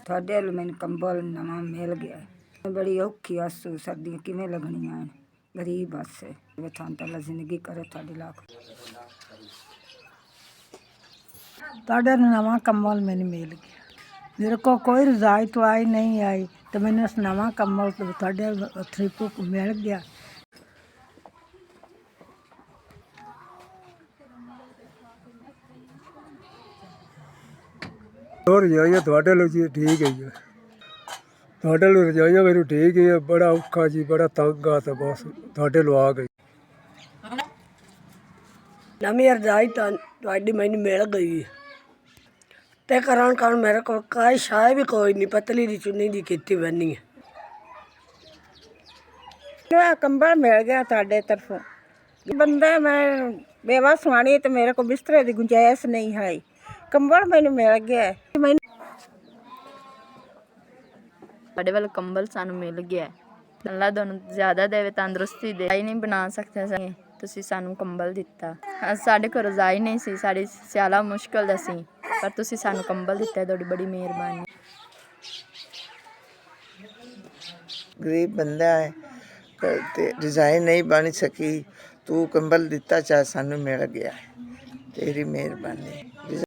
ਤੁਹਾਡੇ ਵੱਲ ਮੈਨੂੰ ਕੰਬਲ ਨਵਾਂ ਮਿਲ ਗਿਆ। ਬੜੀ ਔਖੀ ਆਸੂ ਸਰਦੀਆਂ ਕਿਵੇਂ ਲੱਗਣੀਆਂ, ਗਰੀਬ ਬਸ ਥਾਂ ਤਾਂ ਜ਼ਿੰਦਗੀ ਕਰੇ ਤੁਹਾਡੀ ਲੱਖ। ਤੁਹਾਡੇ ਨਵਾਂ ਕੰਬਲ ਮੈਨੂੰ ਮਿਲ ਗਿਆ। ਮੇਰੇ ਕੋਲ ਕੋਈ ਰਜ਼ਾਈ ਤਵਾਈ ਨਹੀਂ ਆਈ ਤੇ ਮੈਨੂੰ ਇਸ ਨਵਾਂ ਕੰਬਲ ਤੁਹਾਡੇ ਥਰੀਪੂ ਮਿਲ ਗਿਆ। ਹੋਰ ਰਜਾਈਆਂ ਤੁਹਾਡੇ ਲੋ ਜੀ ਠੀਕ ਹੈ ਜੀ। ਤੁਹਾਡੇ ਲੋ ਰਜਾਈਆਂ ਮੈਨੂੰ ਠੀਕ ਹੈ। ਬੜਾ ਔਖਾ ਜੀ, ਬੜਾ ਤੰਗ ਆ ਤਾਂ ਬਸ ਤੁਹਾਡੇ ਲੋ ਆ ਗਈ। ਨਵੀਂ ਰਜਾਈ ਤਾਂ ਤੁਹਾਡੀ ਮੈਨੂੰ ਮਿਲ ਗਈ ਤੇ ਕਰਨ ਮੇਰੇ ਕੋਲ ਕਾਈ ਸ਼ਾਇ ਵੀ ਕੋਈ ਨਹੀਂ, ਪਤਲੀ ਦੀ ਚੁੰਨੀ ਦੀ ਕੀਤੀ ਬਣੀ ਹੈ। ਕੰਬਲ ਮਿਲ ਗਿਆ ਤੁਹਾਡੇ ਤਰਫੋਂ। ਬੰਦਾ ਮੈਂ ਬੇਵਾ ਸੁਆਣੀ ਤੇ ਮੇਰੇ ਕੋਲ ਬਿਸਤਰੇ ਦੀ ਗੁੰਜਾਇਸ਼ ਨਹੀਂ ਹੈ। ਕੰਬਲ ਮੈਨੂੰ ਮਿਲ ਗਿਆ। ਸਾਡੇ ਵੱਲ ਕੰਬਲ ਸਾਨੂੰ ਮਿਲ ਗਿਆ। ਅੱਲਾ ਤੁਹਾਨੂੰ ਜ਼ਿਆਦਾ ਦੇਵੇ, ਤੰਦਰੁਸਤੀ ਦੇ। ਰਜ਼ਾਈ ਨਹੀਂ ਬਣਾ ਸਕਦੇ ਸੀ, ਤੁਸੀਂ ਸਾਨੂੰ ਕੰਬਲ ਦਿੱਤਾ। ਸਾਡੇ ਕੋਲ ਰਜ਼ਾਈ ਨਹੀਂ ਸੀ, ਸਾਡੀ ਸਿਆਲਾ ਮੁਸ਼ਕਲ ਦਾ ਸੀ, ਪਰ ਤੁਸੀਂ ਸਾਨੂੰ ਕੰਬਲ ਦਿੱਤਾ। ਤੁਹਾਡੀ ਬੜੀ ਮਿਹਰਬਾਨੀ। गरीब बंदा है ते रजाई नहीं बन सकी, तू कंबल दिता चाहे सानू मिल गया है, तेरी मेहरबानी।